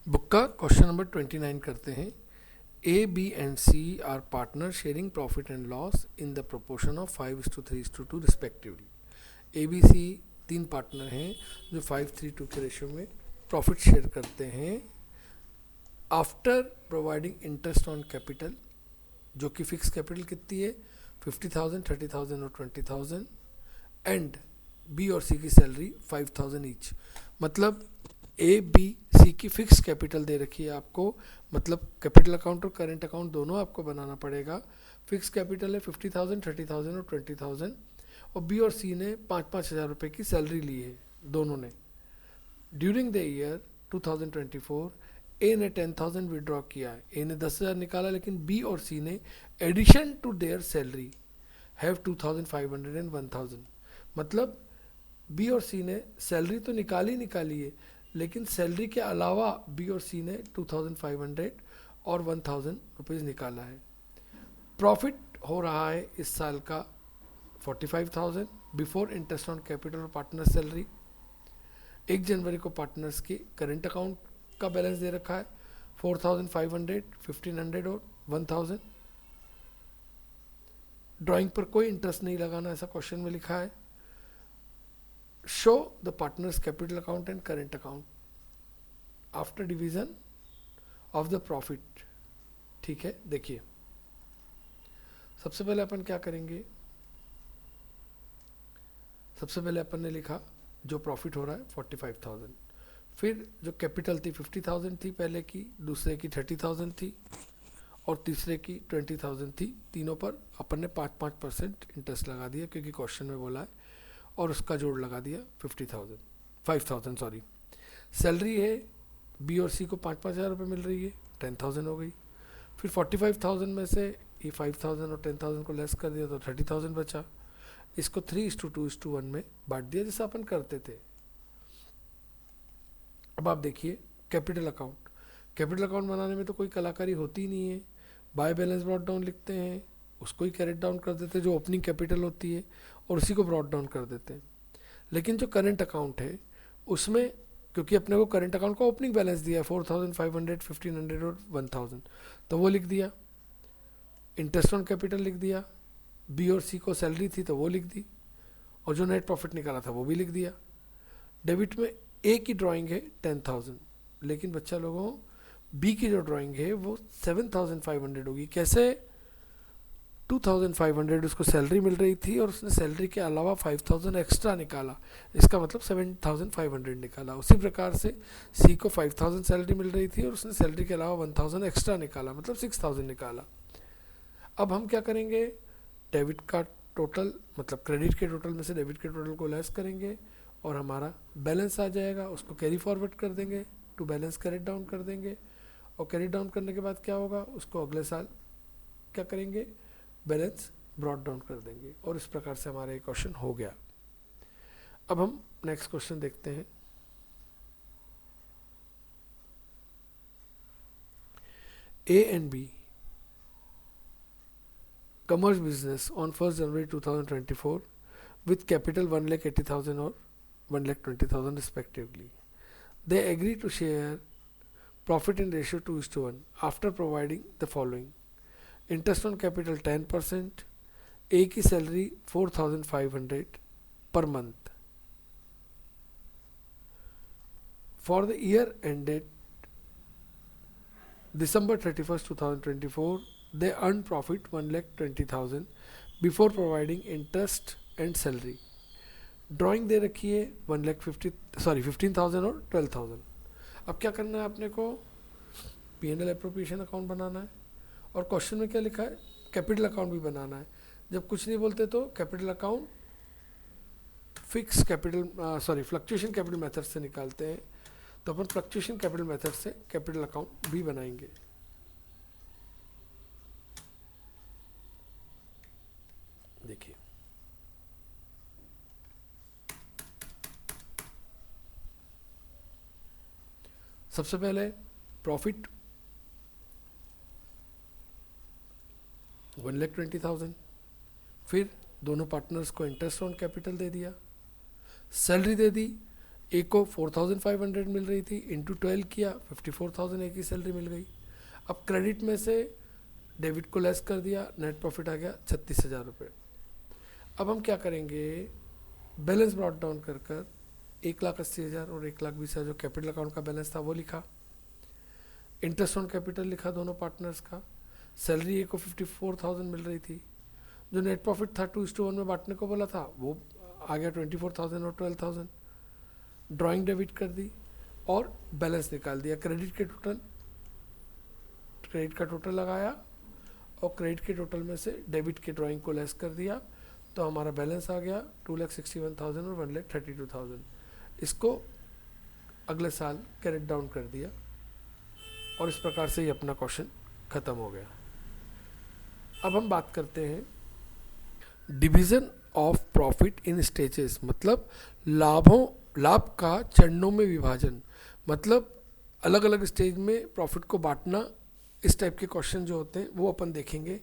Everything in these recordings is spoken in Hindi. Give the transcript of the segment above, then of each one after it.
बुक का क्वेश्चन नंबर 29 करते हैं। A B and C are partner sharing profit and loss in the proportion of 5:3:2 respectively. A B C तीन पार्टनर हैं जो 5:3:2 के रेशियो में प्रॉफिट शेयर करते हैं after providing interest on capital, जो कि फिक्स कैपिटल कितनी है 50,000, 30,000 और 20,000, एंड बी और सी की सैलरी 5,000 ईच। मतलब ए बी सी की फिक्स कैपिटल दे रखी है आपको, मतलब कैपिटल अकाउंट और करेंट अकाउंट दोनों आपको बनाना पड़ेगा। फिक्स कैपिटल है 50,000, 30,000 और 20,000, और बी और सी ने 5,000 रुपये की सैलरी ली है दोनों ने। ड्यूरिंग द ईयर 2024 ए ने 10,000 विड्रॉ किया है। ए ने 10,000 निकाला, लेकिन बी और सी ने addition to their salary have 2,500 and 1,000। मतलब बी और सी ने सैलरी तो निकाली है, लेकिन सैलरी के अलावा बी और सी ने 2,500 और 1,000 रुपीज़ निकाला है। प्रॉफिट हो रहा है इस साल का 45,000 बिफोर इंटरेस्ट ऑन कैपिटल और पार्टनर सैलरी। 1 जनवरी को पार्टनर्स की करेंट अकाउंट का बैलेंस दे रखा है 4,500, 1,500 और 1,000। ड्राइंग पर कोई इंटरेस्ट नहीं लगाना, ऐसा क्वेश्चन में लिखा है। Show the partners capital account and current account after division of the profit. ठीक है, देखिए सबसे पहले अपन क्या करेंगे। सबसे पहले अपन ने लिखा जो प्रॉफिट हो रहा है 45,000, फिर जो कैपिटल थी 50,000 थी पहले की, दूसरे की 30,000 थी और तीसरे की 20,000 थी। तीनों पर अपन ने 5% इंटरेस्ट लगा दिया क्योंकि क्वेश्चन में बोला है, और उसका जोड़ लगा दिया 5,000 सॉरी। सैलरी है बी और सी को 5,000 रुपये मिल रही है, 10,000 हो गई। फिर 45,000 में से ये 5,000 और 10,000 को लेस कर दिया तो 30,000 बचा। इसको 3:2:1 में बांट दिया जैसा अपन करते थे। अब आप देखिए कैपिटल अकाउंट। कैपिटल अकाउंट बनाने में तो कोई कलाकारी होती नहीं है। बाय बैलेंस ब्रॉट डाउन लिखते हैं, उसको ही कैरेट डाउन कर देते हैं जो ओपनिंग कैपिटल होती है, और उसी को ब्रॉट डाउन कर देते हैं। लेकिन जो करेंट अकाउंट है उसमें, क्योंकि अपने को करेंट अकाउंट का ओपनिंग बैलेंस दिया है 4,500, 1,500 और 1,000, तो वो लिख दिया। इंटरेस्ट ऑन कैपिटल लिख दिया। बी और सी को सैलरी थी तो वो लिख दी, और जो नेट प्रॉफिट निकाला था वो भी लिख दिया। डेबिट में ए की ड्राइंग है 10,000, लेकिन बच्चा लोगों बी की जो ड्राइंग है वो 7,500 होगी। कैसे? 2,500 उसको सैलरी मिल रही थी और उसने सैलरी के अलावा 5,000 एक्स्ट्रा निकाला, इसका मतलब 7,500 निकाला। उसी प्रकार से सी को 5,000 सैलरी मिल रही थी और उसने सैलरी के अलावा 1,000 एक्स्ट्रा निकाला, मतलब 6,000 निकाला। अब हम क्या करेंगे, डेबिट का टोटल मतलब क्रेडिट के टोटल में से डेबिट के टोटल को लेस करेंगे और हमारा बैलेंस आ जाएगा, उसको कैरी फॉरवर्ड कर देंगे, टू बैलेंस कैरेट डाउन कर देंगे, और कैरी डाउन करने के बाद क्या होगा, उसको अगले साल क्या करेंगे, बैलेंस ब्रॉट डाउन कर देंगे। और इस प्रकार से हमारा ये क्वेश्चन हो गया। अब हम नेक्स्ट क्वेश्चन देखते हैं। A and B commerce business on 1 January 2024 with capital 1,80,000 or 1,20,000 respectively. They agree to share profit in ratio 2:1 after providing the following: interest on capital 10%, A की salary 4,500 per month. For the year ended December 31st, 2024, they earned profit 1,20,000 before providing interest and salary. Drawing दे रखी है 15,000 और 12,000। अब क्या करना है अपने को, P&L एप्रोप्रिएशन अकाउंट बनाना है, और क्वेश्चन में क्या लिखा है, कैपिटल अकाउंट भी बनाना है। जब कुछ नहीं बोलते तो capital account fix capital fluctuation capital method से निकालते हैं, तो अपन फ्लक्चुएशन कैपिटल मेथड से कैपिटल अकाउंट भी बनाएंगे। देखिए सबसे पहले प्रॉफिट 1,20,000, फिर दोनों पार्टनर्स को इंटरेस्ट ऑन कैपिटल दे दिया, सैलरी दे दी ए को 4500 मिल रही थी, इंटू 12 किया 54,000 ए की सैलरी मिल गई। अब क्रेडिट में से डेबिट को लेस कर दिया, नेट प्रॉफिट आ गया 36,000 रुपये। अब हम क्या करेंगे, बैलेंस ब्रॉट डाउन कर कर 1,80,000 और 1,20,000 जो कैपिटल अकाउंट का बैलेंस था वो लिखा, इंटरेस्ट ऑन कैपिटल लिखा दोनों पार्टनर्स का, सैलरी ए को 54,000 मिल रही थी, जो नेट प्रॉफिट था 2:1 में बांटने को बोला था वो आ गया 24,000 और 12,000, ड्राइंग डेबिट कर दी और बैलेंस निकाल दिया। क्रेडिट का टोटल लगाया और क्रेडिट के टोटल में से डेबिट के ड्राइंग को लेस कर दिया, तो हमारा बैलेंस आ गया 2,61,000 और 1,32,000। इसको अगले साल कैरेट डाउन कर दिया और इस प्रकार से ही अपना क्वेश्चन ख़त्म हो गया। अब हम बात करते हैं division of profit in stages, मतलब लाभ का चरणों में विभाजन, मतलब अलग अलग स्टेज में प्रॉफिट को बांटना। इस टाइप के क्वेश्चन जो होते हैं वो अपन देखेंगे,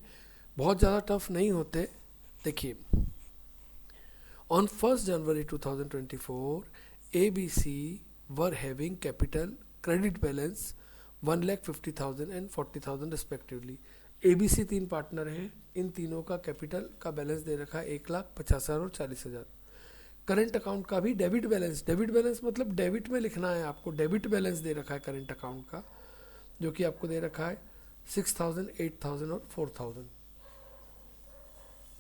बहुत ज़्यादा टफ नहीं होते। देखिए, on 1 January 2024 ABC were having capital credit balance 1,50,000 and 40,000 respectively. ABC 3 partner हैं, इन तीनों का कैपिटल का बैलेंस दे रखा है 1,50,000 और 40,000। करंट अकाउंट का भी डेबिट बैलेंस मतलब डेबिट में लिखना है आपको, डेबिट बैलेंस दे रखा है करंट अकाउंट का, जो कि आपको दे रखा है 6,000, 8,000 और 4,000।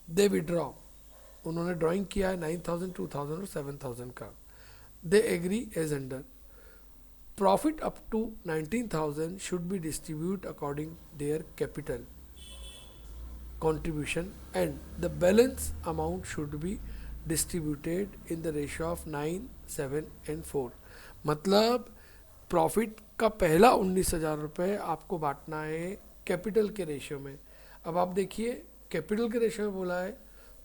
दे विड्रॉ, उन्होंने ड्राइंग किया है 9,000, 2,000 और 7,000 का। They agree as under, profit up to 19,000 should be distribute according their capital contribution and the balance amount should be distributed in the ratio of 9, 7 and 4। मतलब प्रॉफिट का पहला 19,000 रुपये आपको बांटना है कैपिटल के रेशियो में। अब आप देखिए, कैपिटल के रेशियो में बोला है,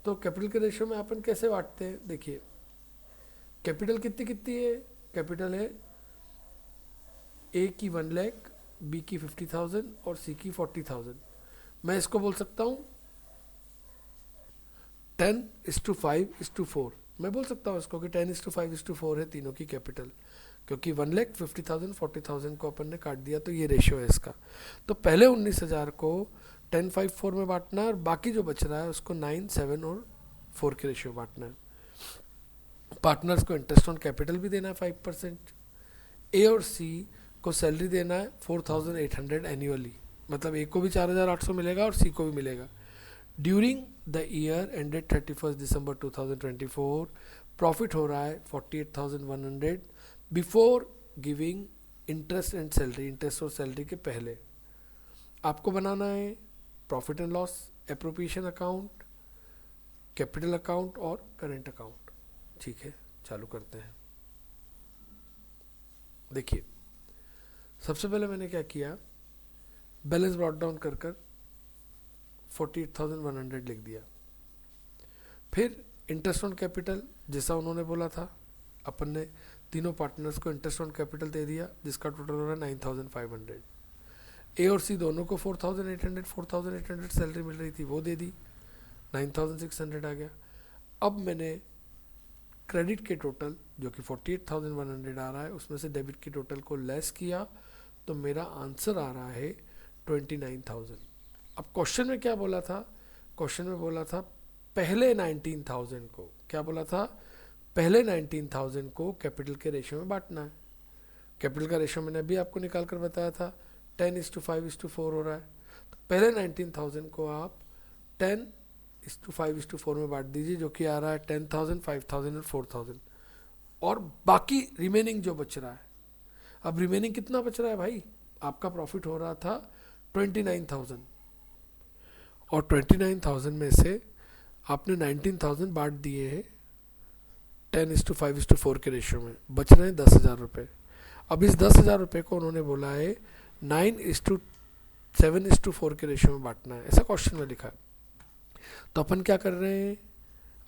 तो कैपिटल के रेशियो में अपन कैसे बांटते हैं। देखिए, कैपिटल कितनी है, कैपिटल है ए की 1 लाख, बी की 50,000 और सी की 40,000। मैं इसको बोल सकता हूँ 10:5:4। मैं बोल सकता हूँ इसको कि 10:5:4 है तीनों की कैपिटल, क्योंकि 1,50,000, 40,000 को अपन ने काट दिया, तो ये रेशियो है इसका। तो पहले 19,000 को 10:5:4 में बांटना है और बाकी जो बच रहा है उसको 9, 7 और 4 के रेशियो बांटना है। पार्टनर्स को इंटरेस्ट ऑन कैपिटल भी देना है 5%। ए और सी को सैलरी देना है 4,800 एनुअली, मतलब ए को भी 4,800 मिलेगा और सी को भी मिलेगा। During the year ended 31 December 2024 profit हो रहा है 48,100 before giving interest and salary, interest और सैलरी के पहले। आपको बनाना है profit and loss, appropriation account, capital account और करेंट अकाउंट। ठीक है, चालू करते हैं। देखिए, सबसे पहले मैंने क्या किया, बैलेंस ब्रॉट डाउन कर 48,100 लिख दिया। फिर इंटरेस्ट ऑन कैपिटल, जैसा उन्होंने बोला था, अपन ने तीनों पार्टनर्स को इंटरेस्ट ऑन कैपिटल दे दिया, जिसका टोटल हो रहा है 9,500। ए और सी दोनों को 4,800 सैलरी मिल रही थी, वो दे दी, 9,600 आ गया। अब मैंने क्रेडिट के टोटल जो कि 48,100 आ रहा है, उसमें से डेबिट के टोटल को लेस किया, तो मेरा आंसर आ रहा है 29,000। अब क्वेश्चन में क्या बोला था, क्वेश्चन में बोला था पहले 19,000 को, क्या बोला था, पहले 19,000 को कैपिटल के रेशियो में बांटना है। कैपिटल का रेशियो मैंने अभी आपको निकाल कर बताया था, 10:5:4 हो रहा है। तो पहले 19,000 को आप 10:5:4 में बांट दीजिए, जो कि आ रहा है 10,000, 5,000 और 4,000, और बाकी रिमेनिंग जो बच रहा है। अब रिमेनिंग कितना बच रहा है भाई, आपका प्रॉफिट हो रहा था 29,000 और 29,000 में से आपने 19,000 बांट दिए हैं 10:5:4 के रेशियो में, बच रहे हैं 10,000 रुपये। अब इस 10,000 रुपये को उन्होंने बोला है 9:7:4 के रेशियो में बांटना है, ऐसा क्वेश्चन में लिखा है। तो अपन क्या कर रहे हैं,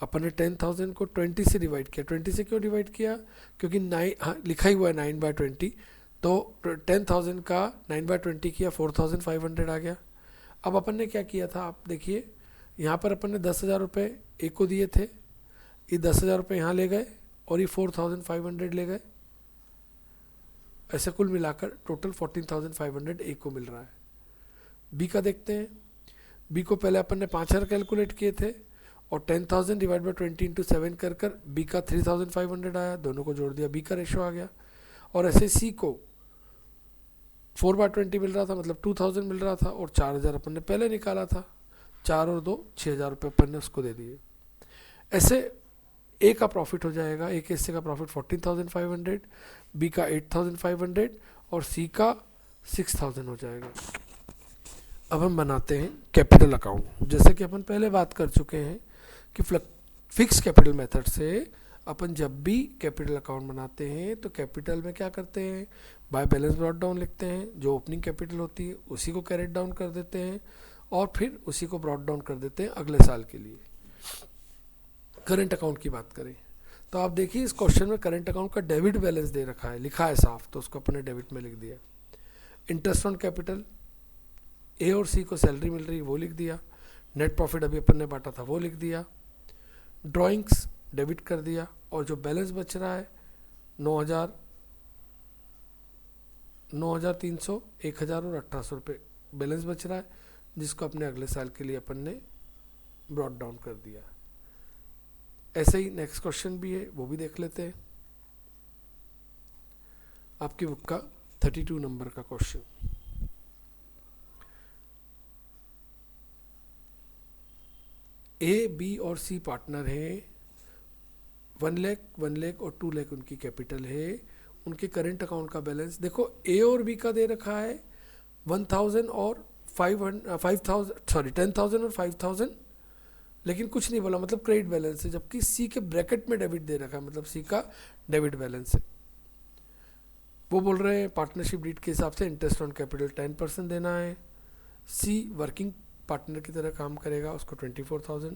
अपन ने 10,000 को 20 से डिवाइड किया। 20 से क्यों डिवाइड किया, क्योंकि 9, हाँ लिखा ही हुआ है 9/20, तो 10,000 का 9/20 किया, 4,500 आ गया। अब अपन ने क्या किया था, आप देखिए, यहाँ पर अपन ने 10,000 रुपये ए को दिए थे, ये 10,000 रुपये यहाँ ले गए और ये 4,500 ले गए, ऐसे कुल मिलाकर टोटल 14,500 ए को मिल रहा है। बी का देखते हैं। बी को पहले अपन ने 5,000 कैलकुलेट किए थे और 10,000 डिवाइड बाई 20 इंटू 7 कर बी का 3,500 आया, दोनों को जोड़ दिया, बी का रेशो आ गया। और ऐसे सी को 4/20 मिल रहा था, मतलब 2,000 मिल रहा था, और 4,000 अपन ने पहले निकाला था, 4 और 2 6,000 रुपये अपन ने उसको दे दिए। ऐसे ए का प्रॉफिट हो जाएगा, ए के हिस्से का प्रॉफिट 14,500, बी का 8,500 और सी का 6,000 हो जाएगा। अब हम बनाते हैं कैपिटल अकाउंट। जैसे कि अपन पहले बात कर चुके हैं कि फिक्स कैपिटल मेथड से अपन जब भी कैपिटल अकाउंट बनाते हैं तो कैपिटल में क्या करते हैं, बाय बैलेंस ब्रॉट डाउन लिखते हैं, जो ओपनिंग कैपिटल होती है उसी को कैरेट डाउन कर देते हैं और फिर उसी को ब्रॉट डाउन कर देते हैं अगले साल के लिए। करंट अकाउंट की बात करें तो आप देखिए इस क्वेश्चन में करंट अकाउंट का डेबिट बैलेंस दे रखा है, लिखा है साफ, तो उसको अपने डेबिट में लिख दिया। इंटरेस्ट ऑन कैपिटल, ए और सी को सैलरी मिल रही वो लिख दिया। नेट प्रॉफिट अभी अपन ने बांटा था वो लिख दिया। ड्राइंग्स डेबिट कर दिया और जो बैलेंस बच रहा है 9,300, 1,000 और 1,800 रुपये बैलेंस बच रहा है, जिसको अपने अगले साल के लिए अपन ने ब्रॉट डाउन कर दिया। ऐसे ही नेक्स्ट क्वेश्चन भी है, वो भी देख लेते हैं। आपकी बुक का 32 नंबर का क्वेश्चन। ए, बी और सी पार्टनर हैं, 1 लाख, 1 लाख और 2 लाख उनकी कैपिटल है। उनके करंट अकाउंट का बैलेंस देखो, ए और बी का दे रखा है 1,000 और 10,000 और 5,000, लेकिन कुछ नहीं बोला, मतलब क्रेडिट बैलेंस है। जबकि सी के ब्रैकेट में डेबिट दे रखा है, मतलब सी का डेबिट बैलेंस है। वो बोल रहे हैं पार्टनरशिप डीड के हिसाब से इंटरेस्ट ऑन कैपिटल 10% देना है। सी वर्किंग पार्टनर की तरह काम करेगा, उसको 24,000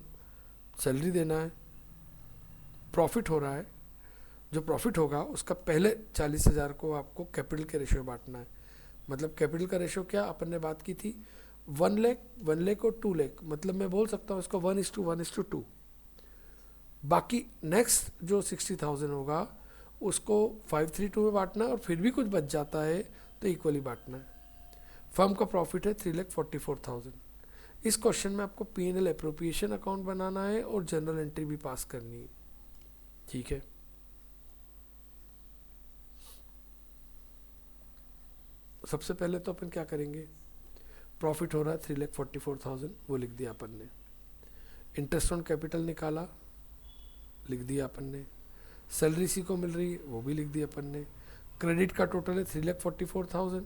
सैलरी देना है। प्रॉफिट हो रहा है, जो प्रॉफिट होगा उसका पहले 40,000 को आपको कैपिटल के रेशियो बांटना है। मतलब कैपिटल का रेशियो क्या अपन ने बात की थी, 1 लाख, 1 लाख और 2 लाख, मतलब मैं बोल सकता हूँ इसको 1:1:2। बाकी नेक्स्ट जो 60,000 होगा उसको 532 में बांटना है और फिर भी कुछ बच जाता है तो इक्वली बांटना है। फर्म का प्रॉफिट है 3,44,000। इस क्वेश्चन में आपको P&L एप्रोप्रिएशन अकाउंट बनाना है और जनरल एंट्री भी पास करनी है, ठीक है। सबसे पहले तो अपन क्या करेंगे, प्रॉफिट हो रहा है 3,44,000, वो लिख दिया अपन ने। इंटरेस्ट ऑन कैपिटल निकाला, लिख दिया अपन ने। सैलरी सी को मिल रही है वो भी लिख दिया अपन ने। क्रेडिट का टोटल है 3,44,000,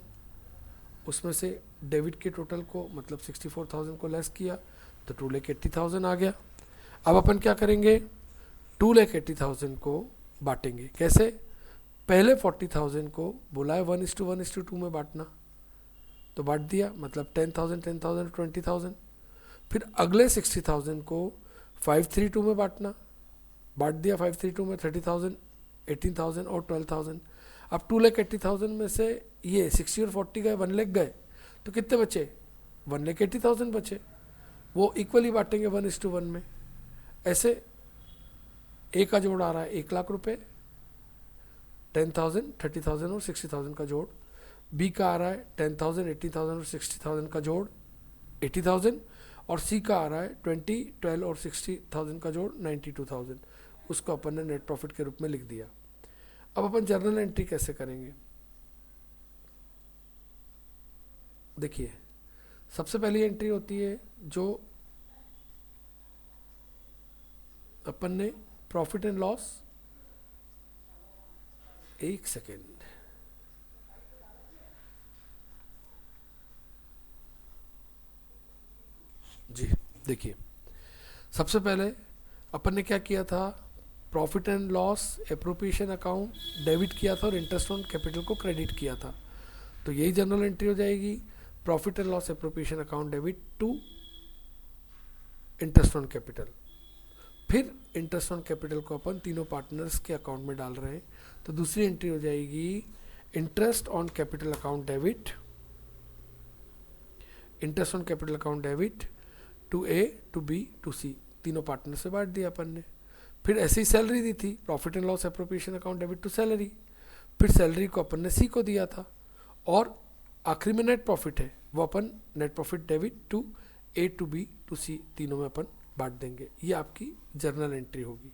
उसमें से डेबिट के टोटल को मतलब 64,000 को लेस किया तो 2,80,000 आ गया। अब अपन क्या करेंगे, 2,80,000 को बांटेंगे। कैसे, पहले 40,000 को बोला है 1:1:2 में बांटना, तो बांट दिया, मतलब 10,000, 10,000, 20,000। फिर अगले 60,000 को 532 में बांटना, बांट दिया 532 में 30,000, 18,000 और 12,000। अब 2,80,000 में से ये 60 और 40 गए, 1 लाख गए, तो कितने बचे, 1,80,000 बचे। वो इक्वली बांटेंगे 1:1 में। ऐसे ए का जोड़ आ रहा है 1 लाख रुपए, 10,000, 30,000 और 60,000 का जोड़। बी का आ रहा है 10,000, 80,000 और 60,000 का जोड़ 80,000, और सी का आ रहा है 20, 12 और 60,000 का जोड़ 92,000। उसको अपन ने नेट प्रॉफिट के रूप में लिख दिया। अब अपन जर्नल एंट्री कैसे करेंगे, देखिए सबसे पहली एंट्री होती है जो अपन ने प्रॉफिट एंड लॉस, एक सेकेंड, जी देखिए सबसे पहले अपन ने क्या किया था, profit and loss appropriation account debit किया था और इंटरेस्ट ऑन कैपिटल को क्रेडिट किया था। तो यही जनरल एंट्री हो जाएगी, profit and loss appropriation account debit to interest on capital. फिर इंटरेस्ट ऑन कैपिटल को अपन तीनों पार्टनर्स के अकाउंट में डाल रहे हैं, तो दूसरी एंट्री हो जाएगी interest on capital account debit, interest on capital account debit to A, to B, to C, तीनों पार्टनर से बांट दिया अपन ने। फिर ऐसे ही सैलरी दी थी, profit and loss appropriation account debit to salary, फिर सैलरी को अपन ने सी को दिया था, और आखिरी में नेट प्रॉफिट है, वो अपन net profit debit to A to B to C, तीनों में अपन बांट देंगे। ये आपकी जर्नल एंट्री होगी।